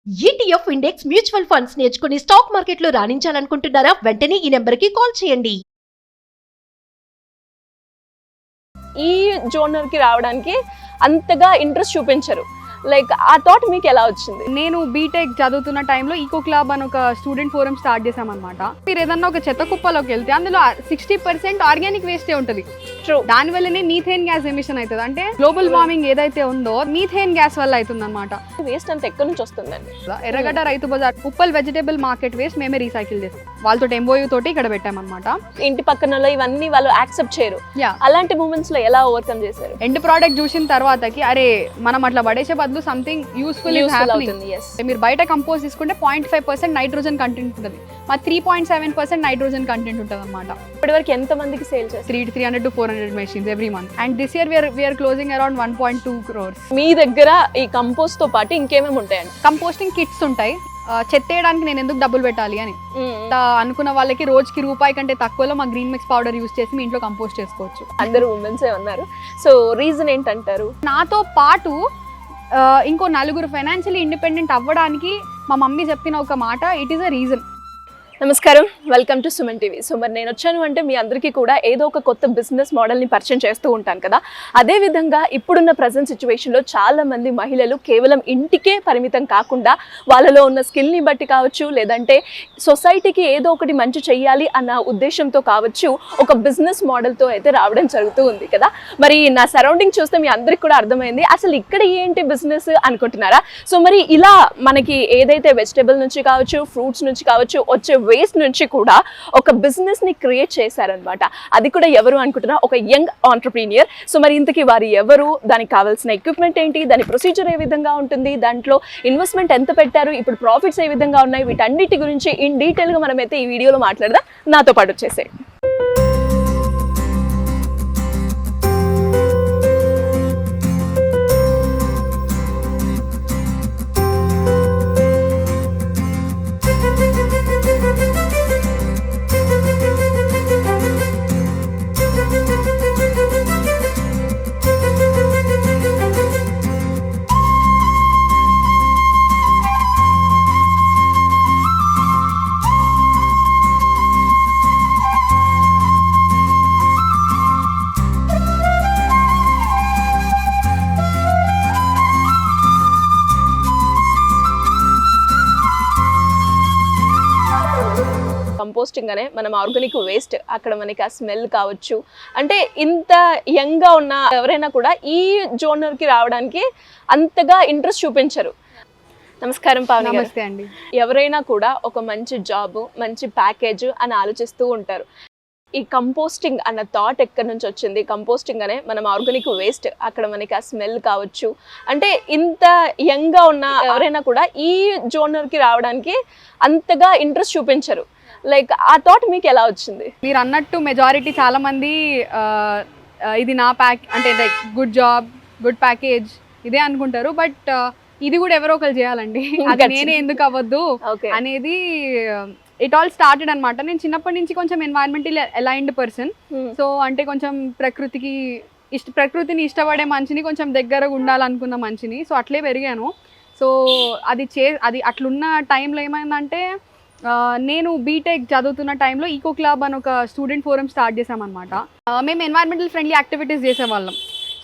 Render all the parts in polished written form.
ETF index mutual funds నేర్చుకుని stock మార్కెట్లో రాణించాలనుకుంటున్నారా? వెంటనే ఈ నెంబర్కి కాల్ చేయండి. ఈ జోనర్కి రావడానికి అంతగా ఇంట్రెస్ట్ చూపించరు. లైక్ ఆ థాట్ మీకు ఎలా వచ్చింది? నేను బీటెక్ చదువుతున్న టైంలో ఈకో క్లబ్ అని ఒక స్టూడెంట్ ఫోరం స్టార్ట్ చేసామన్నమాట. మీరు ఏదన్నా ఒక చెత్త కుప్పలోకి వెళ్తే అందులో 60% ఆర్గానిక్ వేస్టే ఉంటుంది. దానివల్లనే మీథేన్ గ్యాస్ ఎమిషన్ అవుతుంది. అంటే గ్లోబల్ వార్మింగ్ ఏదైతే ఉందో మీథేన్ గ్యాస్ వల్ల అవుతుంది అనమాట. వేస్ట్ అంతా ఎక్కడి నుంచి వస్తుందండి? Erragadda Rythu Bazar Uppal vegetable market waste మేమే రీసైకిల్ చేస్తాం. వాళ్ళతో ఎంఓయూ తోటి ఇక్కడ పెట్టామన్నమాట. ఇంటి పక్కన ఇవన్నీ వాళ్ళు యాక్సెప్ట్ చేయరు. అలాంటి మూమెంట్స్ లో ఎలా ఓవర్కమ్ చేశారు? ఎండ్ ప్రోడక్ట్ చూసిన తర్వాతకి అరే మనం అట్లా పడేసే బదులు సంథింగ్ యూస్ఫుల్ అవుతుంది. మీరు బయట కంపోజ్ తీసుకుంటే 0.5% నైట్రోజన్ కంటెంట్ ఉంటుంది, మా 3.7% నైట్రోజన్ కంటెంట్ ఉంటుంది అనమాట. ఇప్పటి వరకు ఎంత మందికి సేల్ చేస్తారు? 300 to 400 machines every month, and this year we are closing around 1.2 crores. మీ దగ్గర ఈ కంపోస్ట్ తో పాటు ఇంకేమేమి ఉంటాయండి? కంపోస్టింగ్ కిట్స్ ఉంటాయి. చెత్తేయడానికి నేను ఎందుకు డబ్బులు పెట్టాలి అని అనుకున్న వాళ్ళకి రోజుకి రూపాయి కంటే తక్కువలో మా గ్రీన్ మిక్స్ పౌడర్ యూస్ చేసి మీ ఇంట్లో కంపోస్ట్ చేసుకోవచ్చు. అందరూ ఉమెన్సే ఉన్నారు, సో రీజన్ ఏంటంటారు? నాతో పాటు ఇంకో నలుగురు ఫైనాన్షియల్లీ ఇండిపెండెంట్ అవ్వడానికి మా మమ్మీ చెప్పిన ఒక మాట, ఇట్ ఈస్ అ రీజన్. నమస్కారం, welcome to Suman TV. So మరి నేను వచ్చాను అంటే మీ అందరికీ కూడా ఏదో ఒక కొత్త బిజినెస్ మోడల్ని పరిచయం చేస్తూ ఉంటాను కదా. అదేవిధంగా ఇప్పుడున్న ప్రజెంట్ సిచ్యువేషన్లో చాలామంది మహిళలు కేవలం ఇంటికే పరిమితం కాకుండా వాళ్ళలో ఉన్న స్కిల్ని బట్టి కావచ్చు, లేదంటే సొసైటీకి ఏదో ఒకటి మంచి చెయ్యాలి అన్న ఉద్దేశంతో కావచ్చు, ఒక బిజినెస్ మోడల్తో అయితే రావడం జరుగుతూ ఉంది కదా. మరి నా సరౌండింగ్ చూస్తే మీ అందరికి కూడా అర్థమైంది అసలు ఇక్కడ ఏంటి బిజినెస్ అనుకుంటున్నారా. సో మరి ఇలా మనకి ఏదైతే వెజిటేబుల్ నుంచి కావచ్చు, ఫ్రూట్స్ నుంచి కావచ్చు, వచ్చే వేస్ట్ నుంచి కూడా ఒక బిజినెస్ ని క్రియేట్ చేశారనమాట. అది కూడా ఎవరు అనుకుంటున్నా, ఒక యంగ్ ఆంటర్ప్రీనియర్. సో మరి ఇంతకీ వారు ఎవరు, దానికి కావాల్సిన ఎక్విప్మెంట్ ఏంటి, దాని ప్రొసీజర్ ఏ విధంగా ఉంటుంది, దాంట్లో ఇన్వెస్ట్మెంట్ ఎంత పెట్టారు, ఇప్పుడు ప్రాఫిట్స్ ఏ విధంగా ఉన్నాయి, వీటన్నిటి గురించి ఇన్ డీటెయిల్ గా మనమైతే ఈ వీడియోలో మాట్లాడదాం. నాతో పాటు వచ్చేసే కంపోస్టింగ్ అనే మనం ఆర్గానిక్ వేస్ట్, అక్కడ మనకి ఆ స్మెల్ కావచ్చు, అంటే ఇంత యంగ్గా ఉన్న ఎవరైనా కూడా ఈ జోనర్కి రావడానికి అంతగా ఇంట్రెస్ట్ చూపించరు. నమస్కారం పావని గారు. నమస్తే అండి. ఎవరైనా కూడా ఒక మంచి జాబ్, మంచి ప్యాకేజ్ అని ఆలోచిస్తూ ఉంటారు. ఈ కంపోస్టింగ్ అన్న థాట్ ఎక్కడి నుంచి వచ్చింది? కంపోస్టింగ్ అనే మనం ఆర్గానిక్ వేస్ట్, అక్కడ మనకి ఆ స్మెల్ కావచ్చు, అంటే ఇంత యంగ్గా ఉన్న ఎవరైనా కూడా ఈ జోనర్కి రావడానికి అంతగా ఇంట్రెస్ట్ చూపించరు. లైక్ ఆ థాట్ మీకు ఎలా వచ్చింది? మీరు అన్నట్టు మెజారిటీ చాలా మంది ఇది నా ప్యాక్ అంటే like good job, good package ఇదే అనుకుంటారు. బట్ ఇది కూడా ఎవరో ఒకరు చేయాలండి, అది నేనే ఎందుకు అవ్వద్దు అనేది ఇట్ ఆల్ స్టార్టెడ్ అనమాట. నేను చిన్నప్పటి నుంచి కొంచెం ఎన్వైరన్మెంటల్ అలైన్డ్ పర్సన్. సో అంటే కొంచెం ప్రకృతిని ఇష్టపడే మనిషిని, కొంచెం దగ్గరగా ఉండాలనుకున్న మనిషిని. సో అట్లే పెరిగాను. సో అది అట్లున్న టైంలో ఏమైందంటే, నేను బీటెక్ చదువుతున్న టైంలో ఈకో క్లబ్ అని ఒక స్టూడెంట్ ఫోరం స్టార్ట్ చేసామన్నమాట. మేము ఎన్వైరన్మెంటల్ ఫ్రెండ్లీ యాక్టివిటీస్ చేసేవాళ్ళం.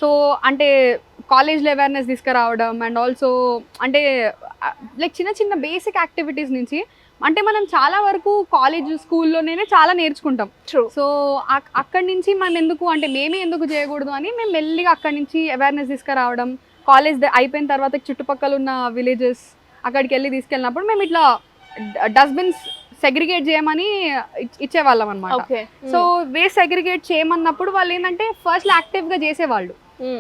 సో అంటే కాలేజ్లో అవేర్నెస్ తీసుకురావడం, అండ్ ఆల్సో అంటే లైక్ చిన్న చిన్న బేసిక్ యాక్టివిటీస్ నుంచి, అంటే మనం చాలా వరకు కాలేజ్ స్కూల్లోనే చాలా నేర్చుకుంటాం. సో అక్కడి నుంచి మనం మేమే ఎందుకు చేయకూడదు అని మేము మెల్లిగా అక్కడి నుంచి అవేర్నెస్ తీసుకురావడం. కాలేజ్ అయిపోయిన తర్వాత చుట్టుపక్కల ఉన్న విలేజెస్ అక్కడికి వెళ్ళి తీసుకెళ్ళినప్పుడు మేము ఇట్లా డస్ట్బిన్స్ సెగ్రిగేట్ చేయమని ఇచ్చేవాళ్ళం అనమాట. సో వేస్ట్ సెగ్రిగేట్ చేయమన్నప్పుడు వాళ్ళు ఏంటంటే ఫస్ట్ యాక్టివ్గా చేసేవాళ్ళు.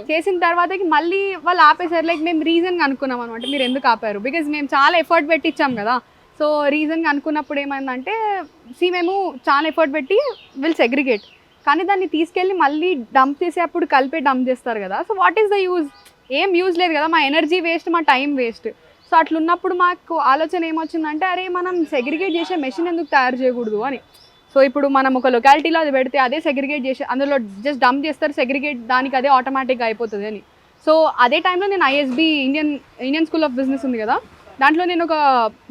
చేసిన తర్వాతకి మళ్ళీ వాళ్ళు ఆపేసారు. లైక్ మేము రీజన్గా అనుకున్నాం అనమాట, మీరు ఎందుకు ఆపారు, బికాజ్ మేము చాలా ఎఫర్ట్ పెట్టి ఇచ్చాం కదా. సో రీజన్గా అనుకున్నప్పుడు ఏమైందంటే, మేము చాలా ఎఫర్ట్ పెట్టి విల్ సెగ్రిగేట్, కానీ దాన్ని తీసుకెళ్ళి మళ్ళీ డంప్ చేసేటప్పుడు కలిపే డంప్ చేస్తారు కదా. So what is the use? ఏం యూజ్ లేదు కదా, మా ఎనర్జీ వేస్ట్, మా టైం వేస్ట్. సో అట్లున్నప్పుడు మాకు ఆలోచన ఏమొచ్చిందంటే, అరే మనం సెగ్రిగేట్ చేసే మెషిన్ ఎందుకు తయారు చేయకూడదు అని. సో ఇప్పుడు మనం ఒక లొకాలిటీలో అది పెడితే అదే సెగ్రిగేట్ చేసి అందులో జస్ట్ డంప్ చేస్తారు, సెగ్రిగేట్ దానికి అదే ఆటోమేటిక్గా అయిపోతుంది అని. సో అదే టైంలో నేను ISB Indian school of business ఉంది కదా, దాంట్లో నేను ఒక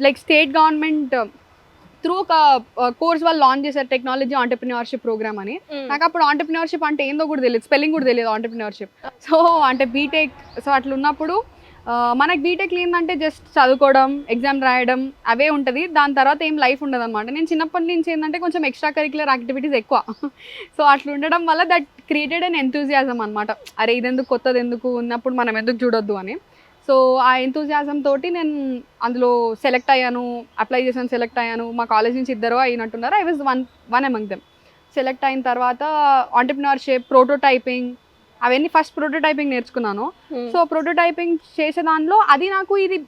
లైక్ స్టేట్ గవర్నమెంట్ త్రూ ఒక కోర్స్ వాళ్ళు లాంచ్ చేశారు, టెక్నాలజీ ఆంటర్ప్రినర్షిప్ ప్రోగ్రామ్ అని. నాకు అప్పుడు ఆంటర్ప్రినర్షిప్ అంటే ఏందో కూడా తెలియదు, స్పెల్లింగ్ కూడా తెలియదు ఆంటర్ప్రినర్షిప్. సో అంటే బీటెక్, సో అట్లా ఉన్నప్పుడు మనకి బీటెక్లో ఏంటంటే జస్ట్ చదువుకోవడం, ఎగ్జామ్ రాయడం అవే ఉంటుంది, దాని తర్వాత ఏం లైఫ్ ఉండదు అనమాట. నేను చిన్నప్పటి నుంచి ఏంటంటే కొంచెం ఎక్స్ట్రా కరిక్యులర్ యాక్టివిటీస్ ఎక్కువ. సో అట్లా ఉండడం వల్ల దట్ క్రియేటెడ్ అన్ ఎంతూజియాజం అనమాట. అరే ఇదెందుకు, కొత్తది ఎందుకు, ఉన్నప్పుడు మనం ఎందుకు చూడొద్దు అని. సో ఆ ఎంతూజియాజం తోటి నేను అందులో సెలెక్ట్ అయ్యాను, అప్లై చేశాను, సెలెక్ట్ అయ్యాను. మా కాలేజ్ నుంచి ఇద్దరు అయినట్టున్నారు, I was one among them. Select అయిన తర్వాత ఆంటర్ప్రినర్షిప్, ప్రోటోటైపింగ్ అవన్నీ ఫస్ట్ ప్రోటోటైపింగ్ నేర్చుకున్నాను. సో ప్రోటోటైపింగ్ చేసే దానిలో అది నాకు ఇది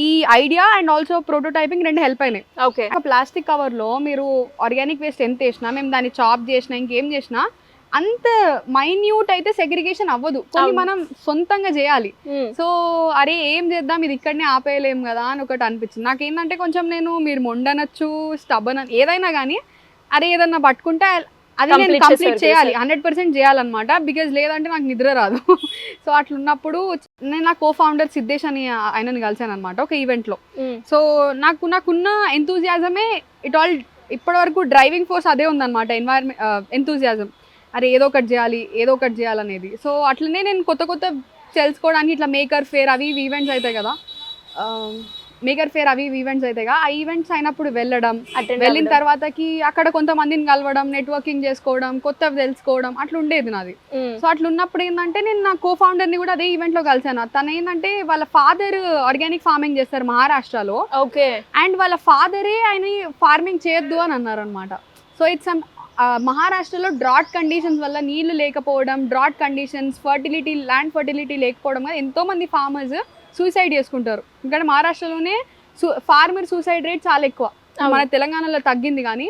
ఈ ఐడియా అండ్ ఆల్సో ప్రోటోటైపింగ్ రెండు హెల్ప్ అయినాయి. ఓకే. ప్లాస్టిక్ కవర్లో మీరు ఆర్గానిక్ వేస్ట్ ఎంత వేసినా, మేము దాన్ని చాప్ చేసినా, ఇంకేం చేసినా అంత మైన్యూట్ అయితే సెగ్రిగేషన్ అవ్వదు, కొన్ని మనం సొంతంగా చేయాలి. సో అరే ఏం చేద్దాం, ఇది ఇక్కడనే ఆపేయలేం కదా అని ఒకటి అనిపించింది నాకేంటంటే. కొంచెం మీరు మొండనొచ్చు, స్టబ్బన్ ఏదైనా కానీ, అరే ఏదన్నా పట్టుకుంటే అది నేను కంప్లీట్ చేయాలి, 100% చేయాలన్నమాట. బికాజ్ లేదంటే నాకు నిద్ర రాదు. సో అట్లున్నప్పుడు నేను నా కో-ఫౌండర్ సిద్ధేష్ అని ఆయనని కలిసాను అనమాట ఒక ఈవెంట్లో. సో నాకున్న ఎంతూజియాజమే ఇప్పటి వరకు డ్రైవింగ్ ఫోర్స్ అదే ఉందన్నమాట, ఎంతూజియాజం. అరే ఏదో ఒకటి చేయాలనేది. సో అట్లనే నేను కొత్త తెలుసుకోవడానికి ఇట్లా మేకర్ ఫేర్ అవి ఈవెంట్స్ అవుతాయి కదా, ఆ ఈవెంట్స్ అయినప్పుడు వెళ్ళిన తర్వాతకి అక్కడ కొంతమందిని కలవడం, నెట్వర్కింగ్ చేసుకోవడం, కొత్తవి తెలుసుకోవడం అట్లా ఉండేది నాది. సో అట్లా ఉన్నప్పుడు ఏంటంటే నేను నా కో-ఫౌండర్ని కూడా అదే ఈవెంట్లో కలిసాను. తను ఏంటంటే వాళ్ళ ఫాదర్ ఆర్గానిక్ ఫార్మింగ్ చేస్తారు మహారాష్ట్రలో. ఓకే. అండ్ వాళ్ళ ఫాదరే ఆయన ఫార్మింగ్ చేయొద్దు అని అన్నారు అనమాట. సో ఇట్స్ మహారాష్ట్రలో డ్రాట్ కండిషన్స్ వల్ల నీళ్లు లేకపోవడం, ల్యాండ్ ఫర్టిలిటీ లేకపోవడం వల్ల ఎంతోమంది ఫార్మర్స్ సూసైడ్ చేసుకుంటారు. ఎందుకంటే మహారాష్ట్రలోనే ఫార్మర్ సూసైడ్ రేట్ చాలా ఎక్కువ. మన తెలంగాణలో తగ్గింది కానీ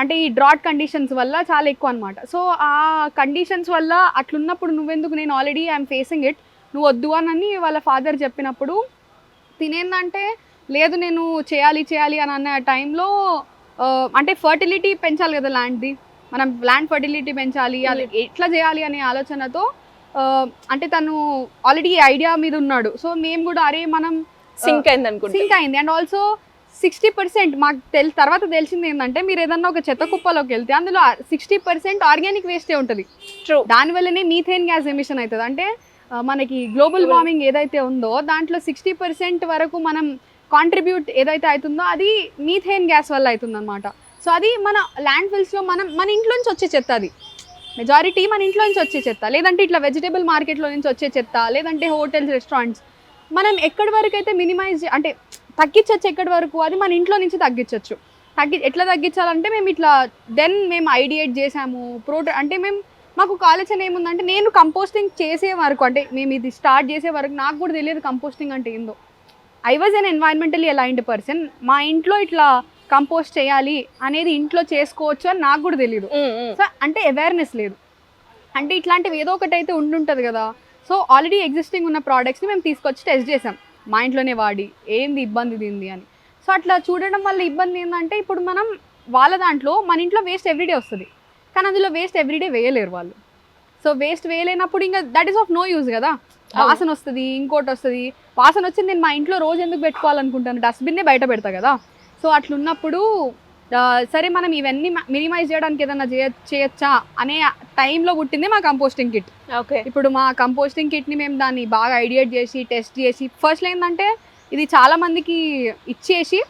అంటే ఈ డ్రాట్ కండిషన్స్ వల్ల చాలా ఎక్కువ అనమాట. సో ఆ కండిషన్స్ వల్ల అట్లున్నప్పుడు నువ్వెందుకు, నేను ఆల్రెడీ ఐఎమ్ ఫేసింగ్ ఇట్, నువ్వు వద్దు అని వాళ్ళ ఫాదర్ చెప్పినప్పుడు తినేందంటే లేదు నేను చేయాలి అని అన్న టైంలో అంటే ఫర్టిలిటీ పెంచాలి కదా ల్యాండ్ది, మనం ల్యాండ్ ఫర్టిలిటీ పెంచాలి, అది ఎట్లా చేయాలి అనే ఆలోచనతో అంటే తను ఆల్రెడీ ఐడియా మీద ఉన్నాడు. సో మేము కూడా అరే మనం సింక్ అయింది. అండ్ ఆల్సో 60% మాకు తర్వాత తెలిసింది ఏంటంటే, మీరు ఏదన్నా ఒక చెత్త కుప్పలోకి వెళ్తే అందులో 60% ఆర్గానిక్ వేస్టే ఉంటుంది. దానివల్లనే మీథేన్ గ్యాస్ ఎమిషన్ అవుతుంది. అంటే మనకి గ్లోబల్ వార్మింగ్ ఏదైతే ఉందో దాంట్లో 60% వరకు మనం కాంట్రిబ్యూట్ ఏదైతే అవుతుందో అది మీథేన్ గ్యాస్ వల్ల అవుతుంది అనమాట. సో అది మన ల్యాండ్ ఫిల్స్లో మన ఇంట్లోంచి వచ్చే చెత్త, అది మెజారిటీ మన ఇంట్లో నుంచి వచ్చే చెత్త, లేదంటే ఇట్లా వెజిటేబుల్ మార్కెట్లో నుంచి వచ్చే చెత్త, లేదంటే హోటల్స్, రెస్టారెంట్స్, మనం ఎక్కడి వరకు అయితే మినిమైజ్ అంటే తగ్గించవచ్చు, ఎక్కడి వరకు అది మన ఇంట్లో నుంచి తగ్గించవచ్చు. ఎట్లా తగ్గించాలంటే మేము ఐడియేట్ చేసాము. అంటే మాకు ఆలోచన ఏముందంటే, నేను కంపోస్టింగ్ చేసే వరకు, అంటే మేము ఇది స్టార్ట్ చేసే వరకు నాకు కూడా తెలియదు కంపోస్టింగ్ అంటే ఏందో. I was an environmentally aligned person. మా ఇంట్లో ఇట్లా కంపోస్ట్ చేయాలి అనేది ఇంట్లో చేసుకోవచ్చు అని నాకు కూడా తెలియదు. సో అంటే అవేర్నెస్ లేదు. అంటే ఇట్లాంటివి ఏదో ఒకటి అయితే ఉంటుంటుంది కదా. సో ఆల్రెడీ ఎగ్జిస్టింగ్ ఉన్న ప్రోడక్ట్స్ని మేము తీసుకొచ్చి టెస్ట్ చేసాం మా ఇంట్లోనే వాడి, ఏంది ఇబ్బంది దీంది అని. సో అట్లా చూడడం వల్ల ఇబ్బంది ఏంటంటే, ఇప్పుడు మనం వాళ్ళ దాంట్లో మన ఇంట్లో వేస్ట్ ఎవ్రీడే వస్తుంది, కానీ అందులో వేస్ట్ ఎవ్రీడే వేయలేరు వాళ్ళు. సో వేస్ట్ వేయలేనప్పుడు ఇంకా that is of no use కదా. వాసన వస్తుంది, ఇంకోటి వస్తుంది. వాసన వచ్చింది నేను మా ఇంట్లో రోజు ఎందుకు పెట్టుకోవాలనుకుంటాను, డస్ట్బిన్నే బయట పెడతా కదా. సో అట్లున్నప్పుడు సరే మనం ఇవన్నీ మినిమైజ్ చేయడానికి ఏదైనా చేయొచ్చా అనే టైంలో పుట్టింది మా కంపోస్టింగ్ కిట్. ఓకే. ఇప్పుడు మా కంపోస్టింగ్ కిట్ని మేము దాన్ని బాగా ఐడియేట్ చేసి టెస్ట్ చేసి, ఫస్ట్లో ఏంటంటే ఇది చాలామందికి ఇచ్చేసి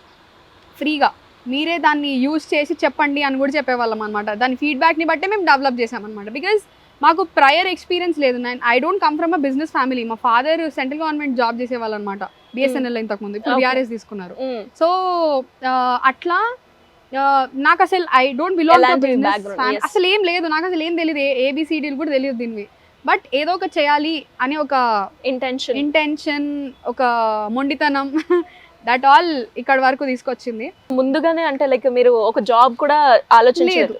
ఫ్రీగా మీరే దాన్ని యూజ్ చేసి చెప్పండి అని కూడా చెప్పేవాళ్ళం అనమాట. దాని ఫీడ్బ్యాక్ని బట్టే మేము డెవలప్ చేసామన్నమాట. బికాజ్ మాకు ప్రయర్ ఎక్స్పీరియన్స్ లేదు. I don't come from a business family. మా ఫాదర్ సెంట్రల్ గవర్నమెంట్ జాబ్ చేసేవాళ్ళు అనమాట, బిఎస్ఎన్ఎల్ ఇంతకుముందు, ఇప్పుడు బీఆర్ఎస్ తీసుకున్నారు. సో అట్లా నాకు అసలు I don't belong to business family, అసలు ఏం లేదు, నాకు అసలు ఏం తెలియదు, ఏబిసిడీలు కూడా తెలియదు దీనివి. బట్ ఏదో ఒక చేయాలి అనే ఒక ఇంటెన్షన్, ఒక మొండితనం, దట్ ఆల్ ఇక్కడ వరకు తీసుకొచ్చింది. ముందుగానే అంటే లైక్ మీరు ఒక జాబ్ కూడా ఆలోచించలేదు?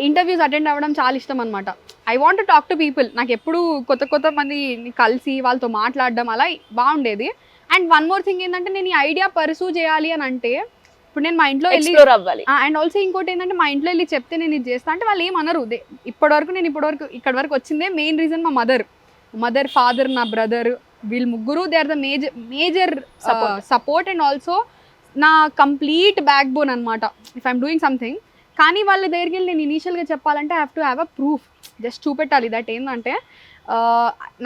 ఇంటర్వ్యూస్ అటెండ్ అవ్వడం చాలా ఇష్టం అనమాట. I want to talk to people. నాకు ఎప్పుడు కొత్త మందిని కలిసి వాళ్ళతో మాట్లాడడం అలా బాగుండేది. అండ్ వన్ మోర్ థింగ్ ఏంటంటే, నేను ఈ ఐడియా పర్సూ చేయాలి అని అంటే, ఇప్పుడు నేను మా ఇంట్లో వెళ్ళి అవ్వాలి. అండ్ ఆల్సో ఇంకోటి ఏంటంటే, మా ఇంట్లో వెళ్ళి చెప్తే నేను ఇది చేస్తా అంటే వాళ్ళు ఏమనరు. ఇప్పటి వరకు ఇక్కడ వరకు వచ్చిందే మెయిన్ రీజన్ మా మదర్, ఫాదర్, నా బ్రదర్, వీళ్ళు ముగ్గురు they are the major Support. Support and also నా కంప్లీట్ బ్యాక్ బోన్ అనమాట ఇఫ్ ఐఎమ్ డూయింగ్ సంథింగ్. కానీ వాళ్ళ దగ్గరికి వెళ్ళి నేను ఇనీషియల్గా చెప్పాలంటే I have to have a proof, just చూపెట్టాలి దట్ ఏంటంటే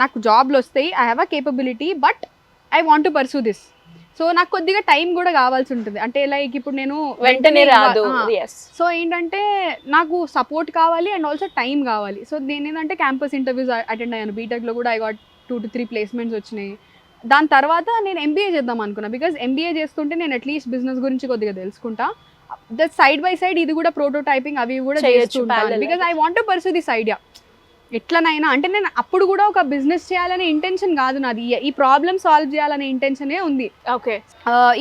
నాకు జాబ్లు వస్తాయి, I have a capability, but I want to pursue this. So నాకు కొద్దిగా టైం కూడా కావాల్సి ఉంటుంది, అంటే లైక్ ఇప్పుడు నేను వెంటనే రాదు. yes సో ఏంటంటే నాకు సపోర్ట్ కావాలి అండ్ ఆల్సో టైం కావాలి. సో నేను ఏంటంటే క్యాంపస్ ఇంటర్వ్యూస్ అటెండ్ అయ్యాను, బీటెక్లో కూడా ఐ గాట్ 2 to 3 ప్లేస్మెంట్స్ వచ్చినాయి. దాని తర్వాత నేను ఎంబీఏ చేద్దాం అనుకున్నా, బికాజ్ ఎంబీఏ చేస్తుంటే నేను అట్లీస్ట్ బిజినెస్ గురించి కొద్దిగా తెలుసుకుంటా, ద సైడ్ బై సైడ్ ఇది కూడా ప్రోటోటైపింగ్ అవి కూడా చేయొచ్చు చేస్తుంటాను, parallel. Because I want to pursue this idea. ఎట్లనైనా అంటే నేను అప్పుడు కూడా ఒక బిజినెస్ చేయాలనే ఇంటెన్షన్ కాదు నాది, ఈ ప్రాబ్లమ్ సాల్వ్ చేయాలనే ఇంటెన్షనే ఉంది. ఓకే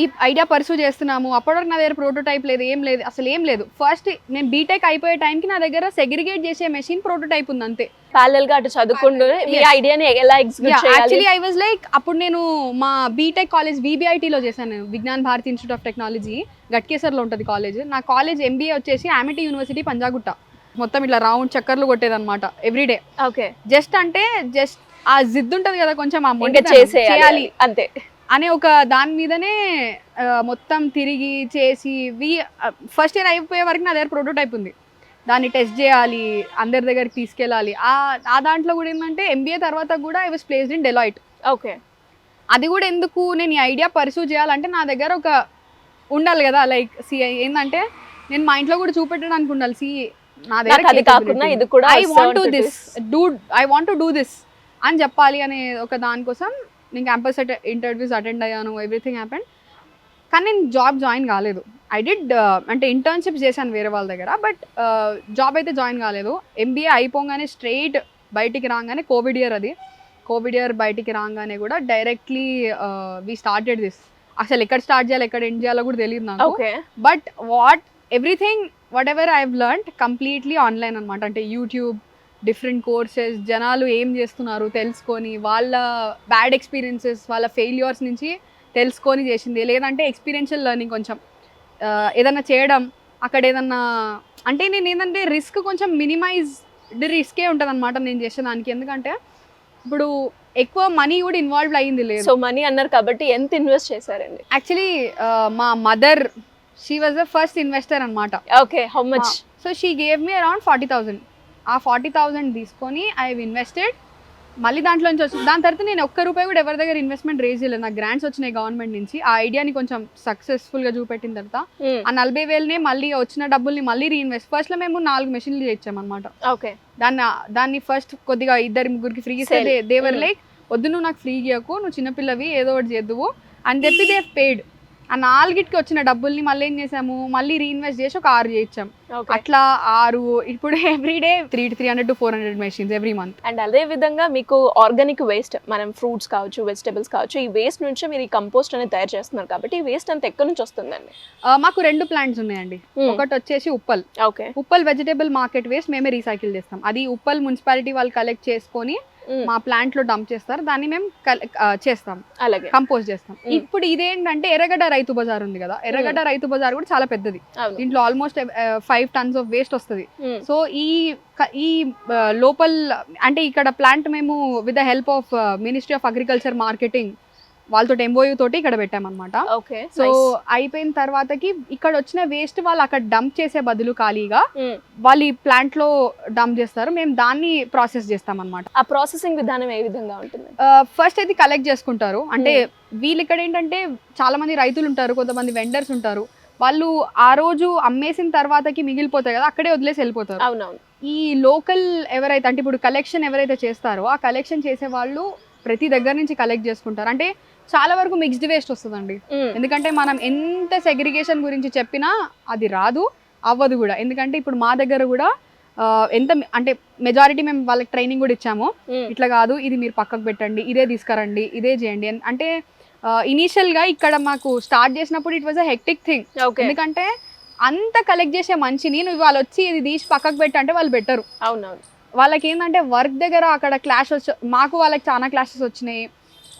ఈ ఐడియా పర్సూ చేస్తున్నాము, అప్పటివరకు నా దగ్గర ప్రోటోటైప్ లేదు, ఏం లేదు, అసలు ఏం లేదు. ఫస్ట్ నేను బీటెక్ అయిపోయే టైంకి నా దగ్గర సెగ్రిగేట్ చేసే మెషిన్ ప్రోటోటైప్ ఉంది అంతే. ప్యారలల్ గా అటు చదువుకుంటూ మీ Yes. ఐడియాని ఎలా ఎగ్జిక్యూట్ చేయాలి. యాక్చువల్లీ ఐ వాజ్ లైక్ అప్పుడు నేను మా బీటెక్ కాలేజ్ VBITలో చేశాను, Vignan Bharathi institute of technology, గట్కేసర్లో ఉంటుంది కాలేజ్. నా కాలేజ్ ఎంబీఏ వచ్చేసి అమిటీ యూనివర్సిటీ పంజాగుట్ట. మొత్తం ఇట్లా రౌండ్ చక్కర్లు కొట్టేదన్నమాట ఎవ్రీడే. ఓకే జస్ట్ అంటే జస్ట్ ఆ జిద్దు ఉంటుంది కదా కొంచెం, ఆ ఇంకా మొండితనం, చేసేయాలి చేయాలి అంతే. అనే ఒక దాని మీదనే మొత్తం తిరిగి చేసి ఫస్ట్ ఇయర్ అయిపోయే వరకు నా దగ్గర ప్రోటోటైప్ ఉంది, దాన్ని టెస్ట్ చేయాలి, అందరి దగ్గరికి తీసుకెళ్ళాలి. ఆ దాంట్లో కూడా ఏంటంటే ఎంబీఏ తర్వాత కూడా I was placed in Deloitte. Okay అది కూడా ఎందుకు, నేను ఈ ఐడియా పర్సూ చేయాలంటే నా దగ్గర ఒక ఉండాలి కదా, లైక్ సి ఏంటంటే నేను మా ఇంట్లో కూడా చూపెట్టడానికి ఉండాలి, సి నా నాకు అది కాకుండా ఇది కూడా I want to serve to this I want to do this అని చెప్పాలి అనే ఒక దానికోసం నేను క్యాంపస్ ఇంటర్వ్యూస్ అటెండ్ అయ్యాను, ఎవ్రీథింగ్ హ్యాపెండ్. కానీ నేను జాబ్ జాయిన్ కాలేదు. ఐ డిడ్ అంటే ఇంటర్న్షిప్స్ చేశాను వేరే వాళ్ళ దగ్గర, బట్ జాబ్ అయితే జాయిన్ కాలేదు. ఎంబీఏ అయిపోగానే స్ట్రైట్ బయటికి రాగానే కోవిడ్ ఇయర్, అది కోవిడ్ ఇయర్ బయటికి రాగానే కూడా డైరెక్ట్లీ వీ స్టార్టెడ్ దిస్. అసలు ఎక్కడ స్టార్ట్ చేయాలి ఎక్కడ ఎండ్ చేయాలో కూడా తెలియదు నాకు. Okay but everything whatever I have learned completely online అనమాట. అంటే యూట్యూబ్, డిఫరెంట్ కోర్సెస్, జనాలు ఏం చేస్తున్నారు తెలుసుకొని, వాళ్ళ బ్యాడ్ ఎక్స్పీరియన్సెస్, వాళ్ళ ఫెయిల్యూర్స్ నుంచి తెలుసుకొని చేసింది. లేదంటే ఎక్స్పీరియన్షియల్ లెర్నింగ్ కొంచెం ఏదన్నా చేయడం, అక్కడ ఏదన్నా అంటే నేను ఏంటంటే రిస్క్ కొంచెం మినిమైజ్డ్ రిస్కే ఉంటుంది అనమాట నేను చేసేదానికి. ఎందుకంటే ఇప్పుడు ఎక్కువ మనీ కూడా ఇన్వాల్వ్ అయ్యింది లేదు. సో మనీ అన్నారు కాబట్టి ఎంత ఇన్వెస్ట్ చేశారండి? యాక్చువల్లీ మా mother, she was the first investor అనమాట. Okay how much? So she gave me around 40,000. ఆ 40,000 తీసుకొని ఐ హావ్ ఇన్వెస్టెడ్. మళ్ళీ దాంట్లో నుంచి వచ్చింది. దాని తర్వాత నేను ఒక్క రూపాయి కూడా ఎవరి దగ్గర ఇన్వెస్ట్మెంట్ రేజ్ చేయలేదు. నాకు గ్రాంట్స్ వచ్చినాయి గవర్నమెంట్ నుంచి. ఆ ఐడియాని కొంచెం సక్సెస్ఫుల్గా చూపెట్టిన తర్వాత ఆ 40,000నే మళ్ళీ వచ్చిన డబ్బుల్ని మళ్ళీ రీఇన్వెస్ట్. ఫస్ట్లో మేము 4 మెషిన్లు చేయించామన్నమాట. ఓకే దాన్ని ఫస్ట్ కొద్దిగా 2-3 ఫ్రీ ఇస్తే దేవర్ లైక్ వద్దు నువ్వు నాకు ఫ్రీ ఇవ్వకు, నువ్వు చిన్నపిల్లవి ఏదో ఒకటి చేద్దువు అని చెప్పి దే పేడ్. ఆ 4కి వచ్చిన డబ్బుల్ని మళ్ళీ ఏం చేసాము, మళ్ళీ రీఇన్వెస్ట్ చేసి ఒక 6 చేయించాం. అట్లా 6 ఇప్పుడు everyday 300 to 400 machines every month. And అదే విధంగా మీకు ఆర్గానిక్ వేస్ట్, మనం ఫ్రూట్స్ కావచ్చు, వెజిటబుల్స్ కావచ్చు, ఈ వేస్ట్ నుంచి మీరు ఈ కంపోస్ట్ అనేది తయారు చేస్తున్నారు కాబట్టి ఈ వేస్ట్ అంత ఎక్కడి నుంచి వస్తుందండి? మాకు 2 ప్లాంట్స్ ఉన్నాయండి. ఒకటి వచ్చేసి Uppal. Okay Uppal vegetable market waste మేమే రీసైకిల్ చేస్తాం. అది ఉప్పల్ మున్సిపాలిటీ వాళ్ళు కలెక్ట్ చేసుకొని మా ప్లాంట్ లో డంప్ చేస్తారు, దాన్ని మేము చేస్తాం, అలాగే కంపోస్ట్ చేస్తాం. ఇప్పుడు ఇదేంటంటే ఎర్రగడ్డ రైతు బజార్ ఉంది కదా, ఎర్రగడ్డ రైతు బజార్ కూడా చాలా పెద్దది. దీంట్లో ఆల్మోస్ట్ 5 tons ఆఫ్ వేస్ట్ వస్తుంది. సో ఈ లోపల్ అంటే ఇక్కడ ప్లాంట్ మేము with the help of ministry of agriculture marketing వాళ్ళతో MOU తోటి ఇక్కడ పెట్టామన్నమాట. ఓకే సో అయిపోయిన తర్వాతకి ఇక్కడ వచ్చిన వేస్ట్ వాళ్ళు అక్కడ డంప్ చేసే బదులు ఖాళీగా వాళ్ళు ఈ ప్లాంట్ లో డంప్ చేస్తారు, మేము దాన్ని ప్రాసెస్ చేస్తాం అనమాట. ఆ ప్రాసెసింగ్ విధానం ఏ విధంగా ఉంటుంది? ఫస్ట్ అయితే కలెక్ట్ చేసుకుంటారు. అంటే వీళ్ళు ఇక్కడ ఏంటంటే చాలా మంది రైతులు ఉంటారు, కొంతమంది వెండర్స్ ఉంటారు. వాళ్ళు ఆ రోజు అమ్మేసిన తర్వాతకి మిగిలిపోతాయి కదా, అక్కడే వదిలేసి వెళ్ళిపోతారు. అవునవును. ఈ లోకల్ ఎవరైతే అంటే ఇప్పుడు కలెక్షన్ ఎవరైతే చేస్తారో ఆ కలెక్షన్ చేసే వాళ్ళు ప్రతి దగ్గర నుంచి కలెక్ట్ చేసుకుంటారు. అంటే చాలా వరకు మిక్స్డ్ వేస్ట్ వస్తుందండి. ఎందుకంటే మనం ఎంత సెగ్రిగేషన్ గురించి చెప్పినా అది రాదు, అవ్వదు కూడా. ఎందుకంటే ఇప్పుడు మా దగ్గర కూడా ఎంత అంటే మెజారిటీ మేము వాళ్ళకి ట్రైనింగ్ కూడా ఇచ్చాము, ఇట్లా కాదు ఇది మీరు పక్కకు పెట్టండి, ఇదే తీసుకురండి, ఇదే చేయండి. అంటే ఇనీషియల్గా ఇక్కడ మాకు స్టార్ట్ చేసినప్పుడు it was a hectic thing. ఎందుకంటే అంత కలెక్ట్ చేసే మంచిని నువ్వు వాళ్ళు వచ్చి ఇది తీసి పక్కకు పెట్టంటే వాళ్ళు పెట్టరు. అవునవును. వాళ్ళకి ఏంటంటే వర్క్ దగ్గర అక్కడ క్లాష్ మాకు వాళ్ళకి చాలా క్లాషెస్ వచ్చినాయి.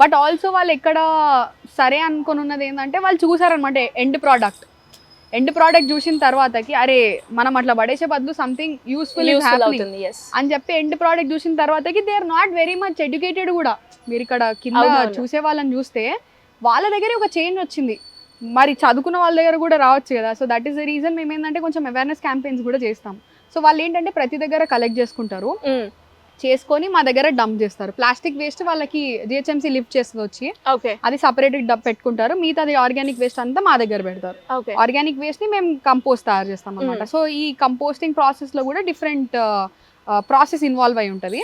బట్ ఆల్సో వాళ్ళు ఎక్కడ సరే అనుకుని ఉన్నది ఏంటంటే వాళ్ళు చూసారనమాట ఎండ్ ప్రోడక్ట్ చూసిన తర్వాతకి అరే మనం అట్లా పడేసే బదులు సంథింగ్ యూస్ఫుల్ అని చెప్పి ఎండ్ ప్రోడక్ట్ చూసిన తర్వాతకి they are not very much educated కూడా. మీరు ఇక్కడ కింద అవునవును. చూసే వాళ్ళని చూస్తే వాళ్ళ దగ్గరే ఒక చేంజ్ వచ్చింది. మరి చదువుకున్న వాళ్ళ దగ్గర కూడా రావచ్చు కదా. So that is the reason మేము ఏంటంటే కొంచెం అవేర్నెస్ క్యాంపెయిన్స్ కూడా చేస్తాం. సో వాళ్ళు ఏంటంటే ప్రతి దగ్గర కలెక్ట్ చేసుకుంటారు, చేసుకొని మా దగ్గర డంప్ చేస్తారు. ప్లాస్టిక్ వేస్ట్ వాళ్ళకి జిహెచ్ఎంసీ లిఫ్ట్ చేస్తుంది వచ్చి, ఓకే అది సపరేట్ డబ్ పెట్టుకుంటారు. మిగతాది ఆర్గానిక్ వేస్ట్ అంతా మా దగ్గర పెడతారు. ఓకే ఆర్గానిక్ వేస్ట్ ని మేము కంపోస్ట్ తయారు చేస్తాం అనమాట. సో ఈ కంపోస్టింగ్ ప్రాసెస్ లో కూడా డిఫరెంట్ ప్రాసెస్ ఇన్వాల్వ్ అయి ఉంటుంది.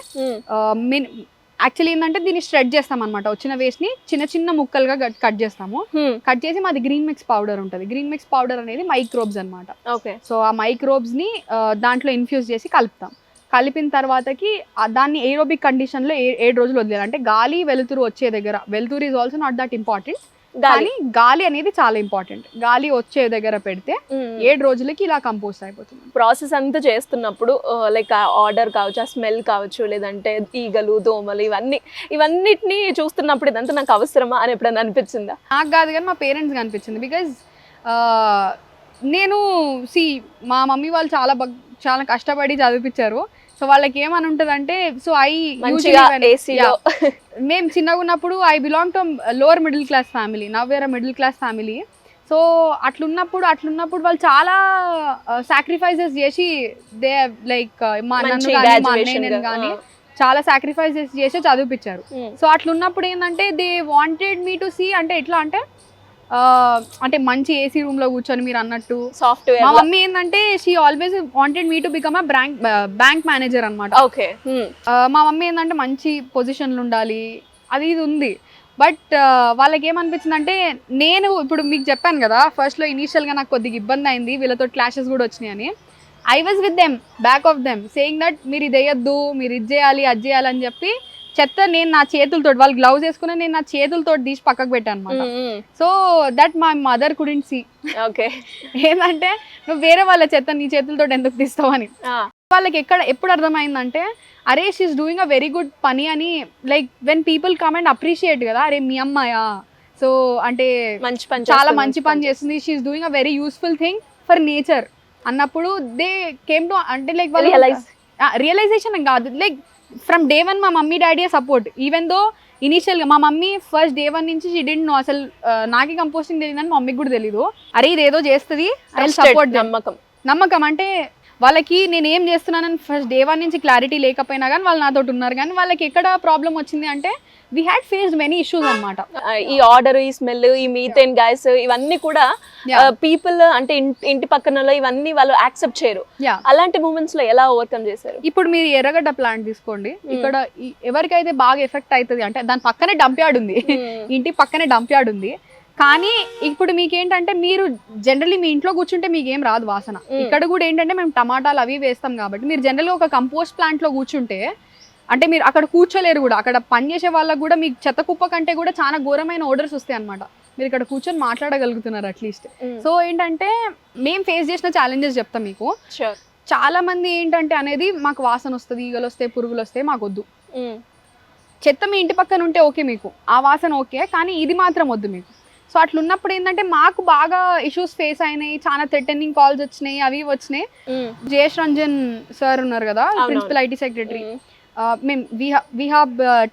యాక్చువల్లీ ఏంటంటే దీన్ని స్ట్రెడ్ చేస్తాం అనమాట. వచ్చిన వేస్ట్ ని చిన్న చిన్న ముక్కలుగా కట్ చేస్తాము. కట్ చేసి మాది గ్రీన్ మిక్స్ పౌడర్ ఉంటుంది. గ్రీన్ మిక్స్ పౌడర్ అనేది మైక్రోబ్స్ అనమాట. ఓకే సో ఆ మైక్రోబ్స్ ని దాంట్లో ఇన్ఫ్యూజ్ చేసి కలుపుతాం. కలిపిన తర్వాతకి దాన్ని ఏరోబిక్ కండిషన్ లో 7 రోజులు వదిలేయాలి. అంటే గాలి వెలుతురు వచ్చే దగ్గర, వెలుతురు is also not that important, కానీ గాలి అనేది చాలా ఇంపార్టెంట్. గాలి వచ్చే దగ్గర పెడితే 7 రోజులకి ఇలా కంపోస్ట్ అయిపోతుంది. ప్రాసెస్ అంతా చేస్తున్నప్పుడు లైక్ ఆర్డర్ కావచ్చు, ఆ స్మెల్ కావచ్చు, లేదంటే ఈగలు దోమలు ఇవన్నిటిని చూస్తున్నప్పుడు ఇదంతా నాకు అవసరమా అని ఎప్పుడైనా అనిపించిందా? నాకు కాదు కానీ మా పేరెంట్స్కి అనిపించింది. బికాజ్ నేను మా మమ్మీ వాళ్ళు చాలా కష్టపడి చదివించారు. సో వాళ్ళకి ఏమని ఉంటుంది అంటే, సో మేము చిన్నగా ఉన్నప్పుడు I belong to lower middle class family, now we're middle class family. So అట్లున్నప్పుడు వాళ్ళు చాలా సాక్రిఫైసెస్ చేసి దే లైక్ మా నన్ను కానీ మా అన్నయ్యని కానీ చాలా సాక్రిఫైసెస్ చేసి చదివిపించారు. సో అట్లున్నప్పుడు ఏంటంటే they wanted me to see, అంటే ఎట్లా అంటే మంచి ఏసీ రూమ్ లో కూర్చొని మీరు అన్నట్టు సాఫ్ట్వేర్. మా మమ్మీ ఏంటంటే she always wanted me to become a bank manager అనమాట. ఓకే మా మమ్మీ ఏంటంటే మంచి పొజిషన్లు ఉండాలి, అది ఇది ఉంది. బట్ వాళ్ళకి ఏమనిపించింది అంటే, నేను ఇప్పుడు మీకు చెప్పాను కదా ఫస్ట్లో ఇనీషియల్గా నాకు కొద్దిగా ఇబ్బంది అయింది, వీళ్ళతో క్లాషెస్ కూడా వచ్చినాయి అని. I was with them, back of them, saying that మీరు ఇది వేయద్దు, మీరు ఇది చేయాలి, అది చేయాలి అని చెప్పి చెత్త నేను నా చేతులతో, వాళ్ళు గ్లౌజ్ వేసుకుని నేను నా చేతులతో తీసి పక్కకు పెట్టాను అనమాట. So that my mother couldn't see. Okay ఏంటంటే నువ్వు వేరే వాళ్ళ చెత్త నీ చేతులతో ఎందుకు తీస్తావు అని. వాళ్ళకి ఎప్పుడు అర్థమైందంటే, అరే she's doing a very good పని అని. Like when people come and appreciate కదా, అరే మీ అమ్మాయా, సో అంటే చాలా మంచి పని చేస్తుంది, she's doing a very useful thing for nature అన్నప్పుడు దే కేమ్ టు, అంటే లైక్ రియలైజేషన్ కాదు, లైక్ ఫ్రమ్ డే 1 మా mummy daddy support. Even though ఇనీషియల్గా మా మమ్మీ ఫస్ట్ డే 1 నుంచి షీ డిడ్ంట్ నో, అసలు నాకే కంపోస్టింగ్ తెలియదని మా మమ్మీకి కూడా తెలీదు. అరే ఇది ఏదో చేస్తుంది, ఐ విల్ సపోర్ట్. నమ్మకం అంటే వాళ్ళకి నేను ఏం చేస్తున్నానని ఫస్ట్ డే 1 నుంచి క్లారిటీ లేకపోయినా కానీ వాళ్ళు నాతో ఉన్నారు. కానీ వాళ్ళకి ఎక్కడ ప్రాబ్లం వచ్చింది అంటే, we had faced many issues అనమాట. ఈ ఆర్డర్, ఈ స్మెల్, ఈ మీథేన్ గ్యాస్, ఇవన్నీ కూడా పీపుల్ అంటే ఇంటి పక్కన ఇవన్నీ వాళ్ళు యాక్సెప్ట్ చేయరు. అలాంటి మూమెంట్స్ లో ఎలా ఓవర్కమ్ చేశారు? ఇప్పుడు మీరు ఎర్రగడ్డ ప్లాంట్ తీసుకోండి, ఇక్కడ ఎవరికైతే బాగా ఎఫెక్ట్ అవుతుంది అంటే దాని పక్కనే డంప్ యార్డ్ ఉంది, ఇంటి పక్కనే డంప్ యార్డ్ ఉంది. కానీ ఇప్పుడు మీకేంటంటే, మీరు జనరల్లీ మీ ఇంట్లో కూర్చుంటే మీకు ఏం రాదు వాసన. ఇక్కడ కూడా ఏంటంటే మేము టమాటాలు అవి వేస్తాం కాబట్టి, మీరు జనరల్గా ఒక కంపోస్ట్ ప్లాంట్ లో కూర్చుంటే అంటే మీరు అక్కడ కూర్చోలేరు కూడా. అక్కడ పనిచేసే వాళ్ళకు కూడా మీకు చెత్త కుప్ప కంటే కూడా చాలా ఘోరమైన ఆర్డర్స్ వస్తాయి అనమాట. మీరు ఇక్కడ కూర్చొని మాట్లాడగలుగుతున్నారు అట్లీస్ట్. సో ఏంటంటే మేము ఫేస్ చేసిన ఛాలెంజెస్ చెప్తాం మీకు. చాలా మంది ఏంటంటే అనేది, మాకు వాసన వస్తుంది, ఈగలు వస్తాయి, పురుగులు వస్తాయి, మాకు వద్దు. చెత్త మీ ఇంటి పక్కన ఉంటే ఓకే, మీకు ఆ వాసన ఓకే, కానీ ఇది మాత్రం వద్దు మీకు. సో అట్లున్నప్పుడు ఏంటంటే మాకు బాగా ఇష్యూస్ ఫేస్ అయినాయి, చాలా థ్రెటనింగ్ కాల్స్ వచ్చినాయి, అవి వచ్చినాయి. జయేష్ రంజన్ సార్ ఉన్నారు కదా, ప్రిన్సిపల్ ఐటీ సెక్రటరీ, మేము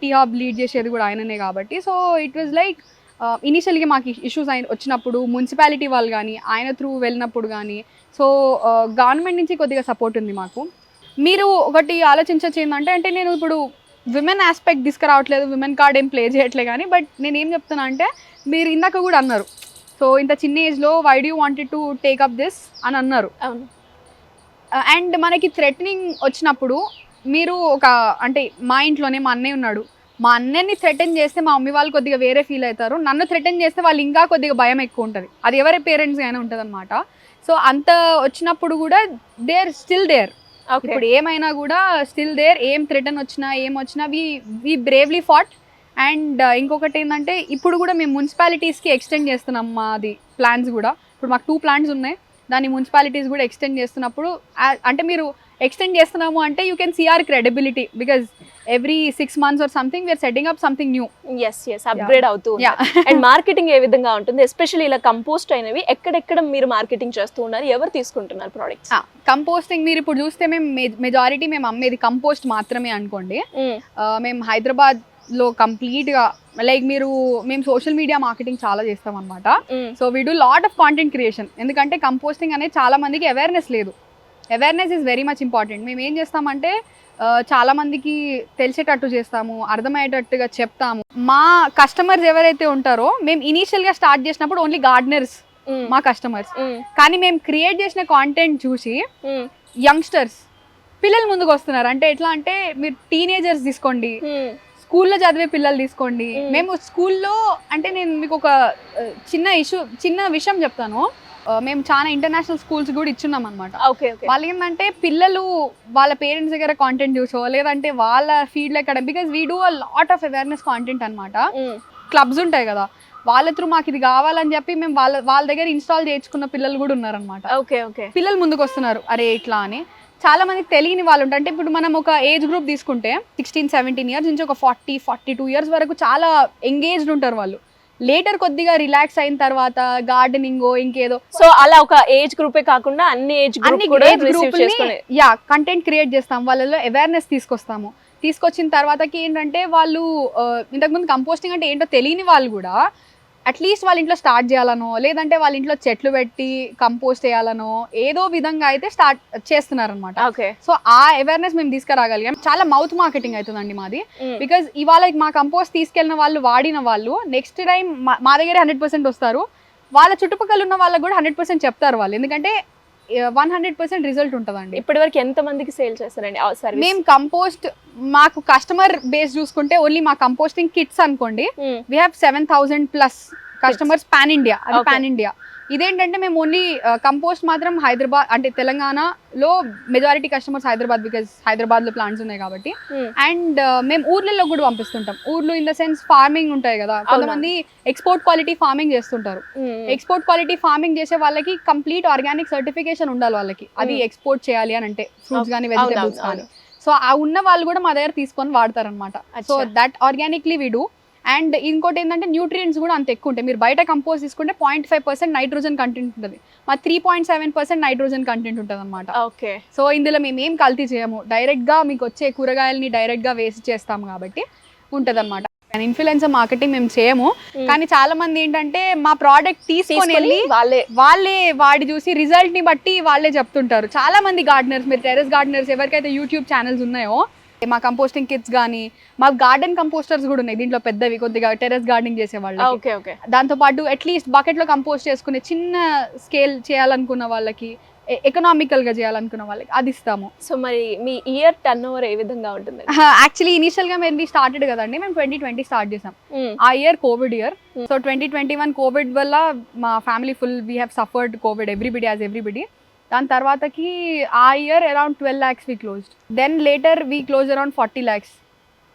టీ హబ్ లీడ్ చేసేది కూడా ఆయననే కాబట్టి. సో ఇట్ వాజ్ లైక్ ఇనీషియల్గా మాకు ఇష్యూస్ వచ్చినప్పుడు మున్సిపాలిటీ వాళ్ళు కానీ ఆయన త్రూ వెళ్ళినప్పుడు కానీ, సో గవర్నమెంట్ నుంచి కొద్దిగా సపోర్ట్ ఉంది మాకు. మీరు ఒకటి ఆలోచించచ్చు ఏంటంటే, అంటే నేను ఇప్పుడు విమెన్ ఆస్పెక్ట్ తీసుకురావట్లేదు, విమెన్ కార్డ్ ఏం ప్లే చేయట్లేదు కానీ, బట్ నేను ఏం చెప్తున్నా అంటే, మీరు ఇందాక కూడా అన్నారు, సో ఇంత చిన్న ఏజ్లో why do you wanted to take up this అని అన్నారు. అండ్ మనకి థ్రెటనింగ్ వచ్చినప్పుడు మీరు అంటే మా ఇంట్లోనే మా అన్నయ్య ఉన్నాడు, మా అన్నయ్యని థ్రెటన్ చేస్తే మా మమ్మీ వాళ్ళు కొద్దిగా వేరే ఫీల్ అవుతారు, నన్ను థ్రెటన్ చేస్తే వాళ్ళు ఇంకా కొద్దిగా భయం ఎక్కువ ఉంటుంది, అది ఎవరి పేరెంట్స్ అయినా ఉంటుంది అనమాట. సో అంత వచ్చినప్పుడు కూడా దే ఆర్ స్టిల్ దేర్. ఇప్పుడు ఏమైనా కూడా స్టిల్ దేర్, ఏం థ్రెటన్ వచ్చినా ఏం వచ్చినా వి బ్రేవ్లీ ఫాట్. అండ్ ఇంకొకటి ఏంటంటే, ఇప్పుడు కూడా మేము మున్సిపాలిటీస్కి ఎక్స్టెండ్ చేస్తున్నాం మాది ప్లాన్స్ కూడా. ఇప్పుడు మాకు 2 ప్లాన్స్ ఉన్నాయి, దాన్ని మున్సిపాలిటీస్ కూడా ఎక్స్టెండ్ చేస్తున్నప్పుడు, అంటే మీరు ఎక్స్టెండ్ చేస్తున్నాము అంటే you can see our credibility, because every 6 months or something we're setting up something new. Upgrade అవుతూ. అండ్ మార్కెటింగ్ ఏ విధంగా ఉంటుంది? ఎస్పెషల్లీ ఇలా కంపోస్ట్ అయినవి ఎక్కడెక్కడ మీరు మార్కెటింగ్ చేస్తూ ఉన్నారు, ఎవరు తీసుకుంటున్నారు ప్రోడక్ట్స్? కంపోస్టింగ్ మీరు ఇప్పుడు చూస్తే మేము మెజారిటీ మేము అమ్మేది కంపోస్ట్ మాత్రమే అనుకోండి. మేము హైదరాబాద్ లో కంప్లీట్గా లైక్ మేము సోషల్ మీడియా మార్కెటింగ్ చాలా చేస్తాం అనమాట. So we do lot of content creation. ఎందుకంటే కంపోస్టింగ్ అనేది చాలా మందికి అవేర్నెస్ లేదు. Awareness is very much important. మేము ఏం చేస్తామంటే చాలా మందికి తెలిసేటట్టు చేస్తాము, అర్థమయ్యేటట్టుగా చెప్తాము. మా కస్టమర్స్ ఎవరైతే ఉంటారో మేము ఇనీషియల్గా స్టార్ట్ చేసినప్పుడు ఓన్లీ గార్డెనర్స్ మా కస్టమర్స్. కానీ మేము క్రియేట్ చేసిన కాంటెంట్ చూసి యంగ్స్టర్స్ పిల్లలు ముందుకు వస్తున్నారు. అంటే ఎట్లా అంటే మీరు టీనేజర్స్ తీసుకోండి, స్కూల్లో చదివే పిల్లలు తీసుకోండి. మేము స్కూల్లో అంటే నేను మీకు ఒక చిన్న విషయం చెప్తాను. మేము చాలా ఇంటర్నేషనల్ స్కూల్స్ కూడా ఇచ్చున్నాం అనమాట. వాళ్ళు ఏంటంటే పిల్లలు వాళ్ళ పేరెంట్స్ దగ్గర కాంటెంట్ చూసో లేదంటే వాళ్ళ ఫీల్డ్లో ఎక్కడ, because we do a lot of awareness content అనమాట. క్లబ్స్ ఉంటాయి కదా, వాళ్ళ త్రూ మాకు ఇది కావాలని చెప్పి మేము వాళ్ళ దగ్గర ఇన్స్టాల్ చేయించుకున్న పిల్లలు కూడా ఉన్నారనమాట. పిల్లలు ముందుకు వస్తున్నారు అరే ఇట్లా అని. చాలా మందికి తెలియని వాళ్ళు ఉంటారు. అంటే ఇప్పుడు మనం ఒక ఏజ్ గ్రూప్ తీసుకుంటే 16-17 ఇయర్స్ నుంచి ఒక 40-42 ఇయర్స్ వరకు చాలా ఎంగేజ్డ్ ఉంటారు వాళ్ళు. లేటర్ కొద్దిగా రిలాక్స్ అయిన తర్వాత గార్డెనింగ్ ఇంకేదో, సో అలా ఒక ఏజ్ గ్రూపే కాకుండా అన్ని ఏజ్ గ్రూప్ కంటెంట్ క్రియేట్ చేస్తాం, వాళ్ళలో అవేర్నెస్ తీసుకొస్తాము. తీసుకొచ్చిన తర్వాతకి ఏంటంటే వాళ్ళు ఇంతకుముందు కంపోస్టింగ్ అంటే ఏంటో తెలియని వాళ్ళు కూడా అట్లీస్ట్ వాళ్ళ ఇంట్లో స్టార్ట్ చేయాలనో లేదంటే వాళ్ళ ఇంట్లో చెట్లు పెట్టి కంపోస్ట్ చేయాలనో ఏదో విధంగా అయితే స్టార్ట్ చేస్తున్నారనమాట. సో ఆ అవేర్నెస్ మేము తీసుకురాగలిగాం. చాలా మౌత్ మార్కెటింగ్ అవుతుందండి మాది. బికాజ్ ఇవాళ మా కంపోస్ట్ తీసుకెళ్ళిన వాళ్ళు వాడిన వాళ్ళు నెక్స్ట్ టైం మా దగ్గర 100% వస్తారు. వాళ్ళ చుట్టుపక్కల ఉన్న వాళ్ళకి కూడా 100% చెప్తారు వాళ్ళు. ఎందుకంటే 100% రిజల్ట్ ఉంటుందండి. ఇప్పటి వరకు ఎంత మందికి సేల్ చేస్తారండి? మేము కంపోస్ట్ మాకు కస్టమర్ బేస్ చూసుకుంటే ఓన్లీ మా కంపోస్టింగ్ కిట్స్ అనుకోండి we have 7,000+ customers pan India. అది పాన్ ఇండియా. ఇదేంటంటే మేము ఓన్లీ కంపోస్ట్ మాత్రం హైదరాబాద్ అంటే తెలంగాణలో మెజారిటీ కస్టమర్స్ హైదరాబాద్, బికాజ్ హైదరాబాద్లో ప్లాంట్స్ ఉన్నాయి కాబట్టి. అండ్ మేము ఊర్లలో కూడా పంపిస్తుంటాం. ఊర్లో ఇన్ ద సెన్స్ ఫార్మింగ్ ఉంటాయి కదా, కొంతమంది ఎక్స్పోర్ట్ క్వాలిటీ ఫార్మింగ్ చేస్తుంటారు. ఎక్స్పోర్ట్ క్వాలిటీ ఫార్మింగ్ చేసే వాళ్ళకి కంప్లీట్ ఆర్గానిక్ సర్టిఫికేషన్ ఉండాలి వాళ్ళకి, అది ఎక్స్పోర్ట్ చేయాలి అని అంటే ఫ్రూట్స్ కానీ వెజిటేబుల్స్ కానీ. సో ఆ ఉన్న వాళ్ళు కూడా మా దగ్గర తీసుకొని వాడతారనమాట. So that organically we do. And ఇంకోటి ఏంటంటే న్యూట్రియంట్స్ కూడా అంత ఎక్కువ ఉంటాయి. మీరు బయట కంపోస్ట్ తీసుకుంటే 0.5% నైట్రోజన్ కంటెంట్ ఉంటుంది, మా 3.7% నైట్రోజన్ కంటెంట్ ఉంటుంది అనమాట. సో ఇందులో మేము ఏం కల్తీ చేయము, డైరెక్ట్గా మీకు వచ్చే కూరగాయలని డైరెక్ట్గా వేస్ట్ చేస్తాము కాబట్టి ఉంటుంది అనమాట. ఇన్ఫ్లుయెన్సర్ మార్కెటింగ్ మేము చేయము, కానీ చాలా మంది ఏంటంటే మా ప్రోడక్ట్ తీసుకొని వెళ్ళి వాళ్ళే వాడి చూసి రిజల్ట్ ని బట్టి వాళ్ళే చెప్తుంటారు. చాలా మంది గార్డెనర్స్, మీరు టెరెస్ గార్డెనర్స్ ఎవరికైతే యూట్యూబ్ ఛానల్స్ ఉన్నాయో, మా కంపోస్టింగ్ కిట్స్ కానీ మా గార్డెన్ కంపోస్టర్స్ కూడా ఉన్నాయి దీంట్లో, పెద్దవి కొద్దిగా టెరెస్ గార్డెనింగ్ చేసే వాళ్ళు. దాంతో పాటు అట్లీస్ట్ బకెట్ లో కంపోస్ట్ చేసుకునే చిన్న స్కేల్ చేయాలనుకున్న వాళ్ళకి, ఎకనామికల్ గా చేయాలనుకున్న వాళ్ళకి అది ఇస్తాము. సో మరి మీ ఇయర్ టర్నోవర్ ఏ విధంగా ఉంటుంది? యాక్చువల్లీ ఇనిషియల్ గా మేము స్టార్టెడ్ కదండి, మేము 2020 స్టార్ట్ చేసాం. ఆ year Covid year. So 2021 Covid వల్ల మా family full we have suffered Covid, everybody. దాని తర్వాతకి ఆ year around 12 lakhs we closed. Then later we closed around 40 lakhs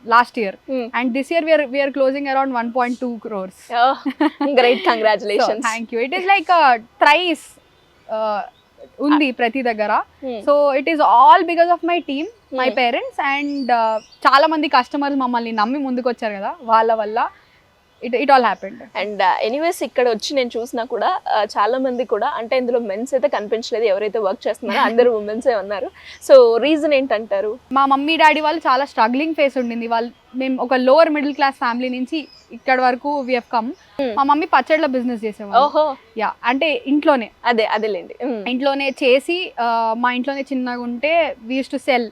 last year. And this year we are closing around 1.2 crores. Oh, great, congratulations. So, thank you. It is like a thrice undi prati daggara. So it is all because of my team, my parents, and చాలా మంది customers మమ్మల్ని నమ్మి ముందుకు వచ్చారు కదా, వాళ్ళ వల్ల it all happened. And anyways ఇక్కడ వచ్చి నేను చూసినా కూడా చాలా మంది కూడా, అంటే ఇందులో మెన్స్ అయితే కనిపించలేదు, ఎవరైతే వర్క్ చేస్తున్నారో అందరూ ఉమెన్సే ఉన్నారు. సో రీజన్ ఏంటంటారు? మా మమ్మీ డాడీ వాళ్ళు చాలా స్ట్రగ్లింగ్ ఫేస్ ఉండింది. మేము ఒక లోవర్ మిడిల్ క్లాస్ ఫ్యామిలీ నుంచి ఇక్కడ వరకు వి హావ్ కమ్. మా మమ్మీ పచ్చళ్ళ బిజినెస్ చేసేవాళ్ళు. ఓహో యా, అంటే ఇంట్లోనే అదేలేండి, ఇంట్లోనే చేసి మా ఇంట్లోనే చిన్నగా ఉంటే వి యూజ్డ్ టు సెల్.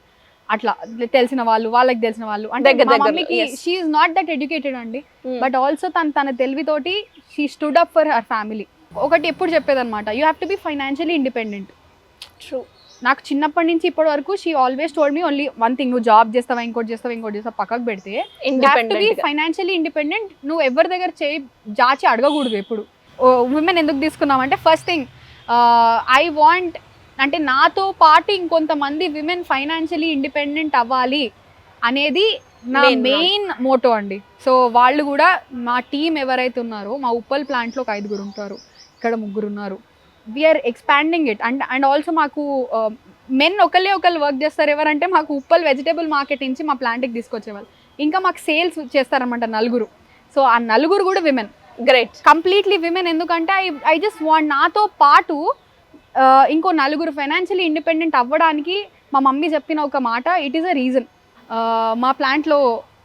అట్లా తెలిసిన వాళ్ళు, వాళ్ళకి తెలిసిన వాళ్ళు. అంటే మా మమ్మీకి she is not that educated అండి, బట్ ఆల్సో తన తెలివితోటి she stood up for her family. ఒకటి ఎప్పుడు చెప్పేదన్నమాట, you have to be financially independent. True. నాకు చిన్నప్పటి నుంచి ఇప్పటి వరకు she always told me only one thing, నువ్వు జాబ్ చేస్తావా, ఇంకోటి చేస్తావా పక్కకు పెడితే ఫైనాన్షియలీ ఇండిపెండెంట్. నువ్వు ఎవరి దగ్గర జాచి అడగకూడదు ఎప్పుడు. ఉమెన్ ఎందుకు తీసుకున్నామంటే, ఫస్ట్ థింగ్ ఐ వాంట్ అంటే నాతో పాటు ఇంకొంతమంది విమెన్ ఫైనాన్షియలీ ఇండిపెండెంట్ అవ్వాలి అనేది నా మెయిన్ మోటో అండి. సో వాళ్ళు కూడా మా టీం ఎవరైతే ఉన్నారో, మా ఉప్పల్ ప్లాంట్లో ఒక 5 ఉంటారు, ఇక్కడ 3 ఉన్నారు. We're expanding it. And also మాకు మెన్ ఒకళ్ళు వర్క్ చేస్తారు. ఎవరంటే మాకు ఉప్పల్ వెజిటేబుల్ మార్కెట్ నుంచి మా ప్లాంట్కి తీసుకొచ్చేవాళ్ళు. ఇంకా మాకు సేల్స్ చేస్తారనమాట 4. సో ఆ 4 కూడా విమెన్. Great, completely women. ఎందుకంటే ఐ జస్ట్ వాంట్ నాతో పాటు ఇంకో 4 ఫైనాన్షియలీ ఇండిపెండెంట్ అవ్వడానికి మా మమ్మీ చెప్పిన ఒక మాట, ఇట్ ఈస్ అ రీజన్. మా ప్లాంట్లో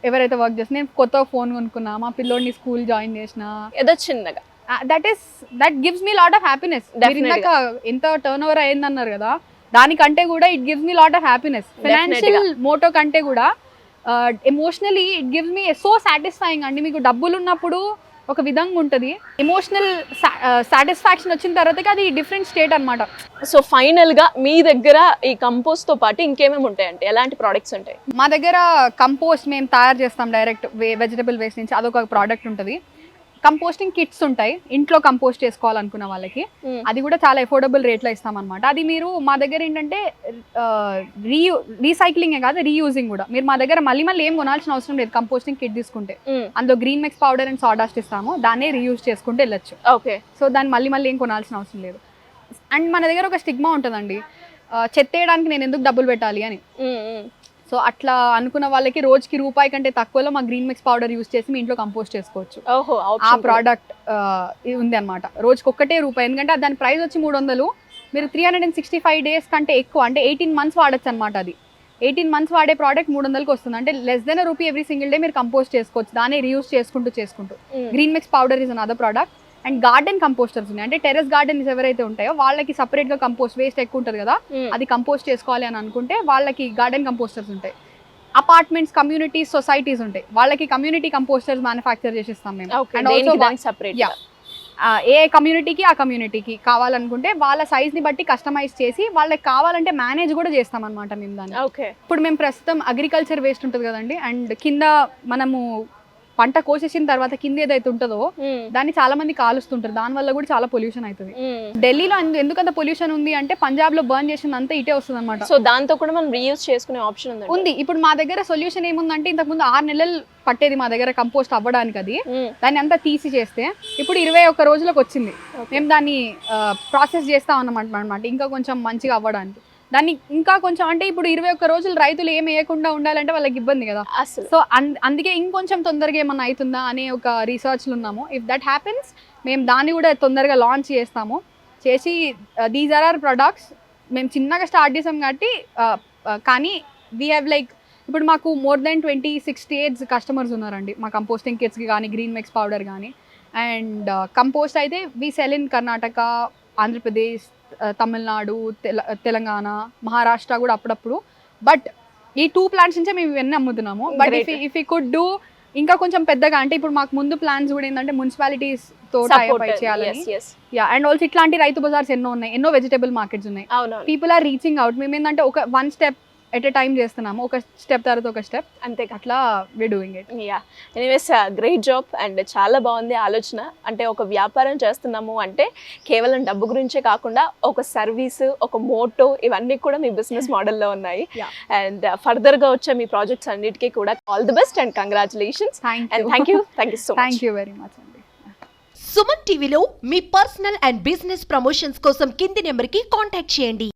ఎవరైతే వర్క్ చేస్తున్నా, నేను కొత్త ఫోన్ కొనుక్కున్నా, మా పిల్లోడిని స్కూల్ జాయిన్ చేసిన, ఏదో చిన్నగా that gives me lot of happiness. ఇందాక ఎంత టర్న్ ఓవర్ అయింది అన్నారు కదా, దానికంటే కూడా it gives me lot of happiness. Financial motto కంటే కూడా emotionally it gives me so satisfying అండి. మీకు డబ్బులు ఉన్నప్పుడు ఒక విధంగా ఉంటుంది, ఎమోషనల్ సాటిస్ఫాక్షన్ వచ్చిన తర్వాతకి అది డిఫరెంట్ స్టేట్ అనమాట. సో ఫైనల్ గా మీ దగ్గర ఈ కంపోస్ట్ తో పాటు ఇంకేమేమి ఉంటాయంటే, ఎలాంటి ప్రోడక్ట్స్ ఉంటాయి? మా దగ్గర కంపోస్ట్ మేము తయారు చేస్తాం డైరెక్ట్ వెజిటబుల్ వేస్ట్ నుంచి, అదొక ప్రోడక్ట్ ఉంటుంది. కంపోస్టింగ్ కిట్స్ ఉంటాయి ఇంట్లో కంపోస్ట్ చేసుకోవాలనుకున్న వాళ్ళకి, అది కూడా చాలా అఫోర్డబుల్ రేట్లో ఇస్తాం అనమాట. అది మీరు మా దగ్గర ఏంటంటే రీసైక్లింగే కాదు, రీయూజింగ్ కూడా. మీరు మా దగ్గర మళ్ళీ ఏం కొనాల్సిన అవసరం లేదు. కంపోస్టింగ్ కిట్ తీసుకుంటే అందులో గ్రీన్ మిక్స్ పౌడర్ అండ్ సాడాస్ట్ ఇస్తాము, దాన్నే రీయూజ్ చేసుకుంటే వెళ్ళొచ్చు. ఓకే, సో దాన్ని మళ్ళీ ఏం కొనాల్సిన అవసరం లేదు. అండ్ మన దగ్గర ఒక స్టిగ్మా ఉంటుందండి, చెత్తేయడానికి నేను ఎందుకు డబ్బులు పెట్టాలి అని. సో అట్లా అనుకున్న వాళ్ళకి రోజుకి రూపాయి కంటే తక్కువలో మా గ్రీన్ మిక్స్ పౌడర్ యూస్ చేసి మీ ఇంట్లో కంపోస్ట్ చేసుకోవచ్చు. ఆ ప్రోడక్ట్ ఉంది అనమాట. రోజుకి ఒక్కటే రూపాయి, ఎందుకంటే దాని ప్రైస్ వచ్చి 300. మీరు 365 డేస్ కంటే ఎక్కువ, అంటే 18 months వాడచ్చు అనమాట. అది 18 months వాడే ప్రోడక్ట్ 300కి వస్తుంది, అంటే less than rupee every single day మీరు కంపోస్ట్ చేసుకోవచ్చు, దాన్ని రీయూస్ చేసుకుంటూ. Green mix powder is another product. And garden composters ఉన్నాయి, అంటే టెర్రస్ గార్డెన్స్ ఎవరైతే ఉంటాయో వాళ్ళకి సపరేట్ గా కంపోస్ట్ వేస్ట్ ఎక్కువ ఉంటుంది కదా, అది కంపోస్ట్ చేసుకోవాలి అని అనుకుంటే వాళ్ళకి గార్డెన్ కంపోస్టర్స్ ఉంటాయి. అపార్ట్మెంట్స్, కమ్యూనిటీస్, సొసైటీస్ ఉంటాయి, వాళ్ళకి కమ్యూనిటీ కంపోస్టర్స్ మ్యానుఫ్యాక్చర్ చేసిస్తాం మేము. అండ్ ఆల్సో ఏ కమ్యూనిటీకి ఆ కమ్యూనిటీకి కావాలనుకుంటే వాళ్ళ సైజ్ ని బట్టి కస్టమైజ్ చేసి వాళ్ళకి కావాలంటే మేనేజ్ కూడా చేస్తాం అనమాట మేము దాన్ని. ఇప్పుడు మేము ప్రస్తుతం అగ్రికల్చర్ వేస్ట్ ఉంటుంది కదండి, అండ్ కింద మనము పంట కోసేసిన తర్వాత కింద ఏదైతే ఉంటుందో దాన్ని చాలా మంది కాలుస్తుంటారు, దాని వల్ల కూడా చాలా పొల్యూషన్ అవుతుంది. ఢిల్లీలో ఎందుకంత పొల్యూషన్ ఉంది అంటే పంజాబ్ లో బర్న్ చేసింది అంతా ఇటే వస్తుంది అనమాట. సో దాంతో కూడా మనం రీయూజ్ చేసుకునే ఆప్షన్ ఉంది. ఇప్పుడు మా దగ్గర సొల్యూషన్ ఏముందంటే, ఇంతకుముందు 6 నెలలు పట్టేది మా దగ్గర కంపోస్ట్ అవ్వడానికి, అది దాన్ని అంతా తీసి చేస్తే ఇప్పుడు 21 రోజులకు వచ్చింది. మేము దాన్ని ప్రాసెస్ చేస్తాం అన్నమాట, ఇంకా కొంచెం మంచిగా అవ్వడానికి. దాన్ని ఇంకా కొంచెం, అంటే ఇప్పుడు 21 రోజులు రైతులు ఏం వేయకుండా ఉండాలంటే వాళ్ళకి ఇబ్బంది కదా. సో అందుకే ఇంకొంచెం తొందరగా ఏమన్నా అవుతుందా అనే ఒక రీసెర్చ్లు ఉన్నాము. ఇఫ్ దట్ హ్యాపెన్స్ మేము దాన్ని కూడా తొందరగా లాంచ్ చేస్తాము. చేసి దీస్ ఆర్ ప్రొడక్ట్స్ మేము చిన్నగా స్టార్ట్ చేసాం కాబట్టి, కానీ వీ హ్యావ్ లైక్ ఇప్పుడు మాకు మోర్ దెన్ 26 states కస్టమర్స్ ఉన్నారండి మా కంపోస్టింగ్ కిట్స్కి కానీ, గ్రీన్ మిక్స్ పౌడర్ కానీ. అండ్ కంపోస్ట్ అయితే we sell in Karnataka, Andhra Pradesh, Tamil Nadu, Telangana, Maharashtra కూడా అప్పుడప్పుడు. బట్ ఈ 2 plants నుంచే మేము ఇవన్నీ అమ్ముతున్నాము. But if you could do ఇంకా కొంచెం పెద్దగా, అంటే ఇప్పుడు మాకు ముందు ప్లాన్స్ కూడా ఏంటంటే మున్సిపాలిటీస్ తో టైఅప్ చేయాలని. అండ్ ఆల్సో ఇట్లాంటి రైతు బజార్స్ ఎన్నో ఉన్నాయి, ఎన్నో వెజిటబుల్ మార్కెట్స్ ఉన్నాయి. People are reaching out. మేము ఏంటంటే ఒక 1 step ఎట్ ఎ టైం చేస్తున్నాము, ఒక స్టెప్ తర్వాత ఒక స్టెప్, అంతే. అట్లా we doing it. Anyways great job. And చాలా బాగుంది ఆలోచన. అంటే ఒక వ్యాపారం చేస్తున్నాము అంటే కేవలం డబ్బు గురించే కాకుండా ఒక సర్వీస్, ఒక మోటో, ఇవన్నీ కూడా మీ బిజినెస్ మోడల్లో ఉన్నాయి. అండ్ ఫర్దర్ గా వచ్చే మీ ప్రాజెక్ట్స్ అన్నిటికీ కూడా all the best and congratulations. Thank you so much. Thank you very much అండి. సుమన్ టీవీలో మీ పర్సనల్ అండ్ బిజినెస్ ప్రమోషన్స్ కోసం కింది నెంబర్కి కాంటాక్ట్ చేయండి.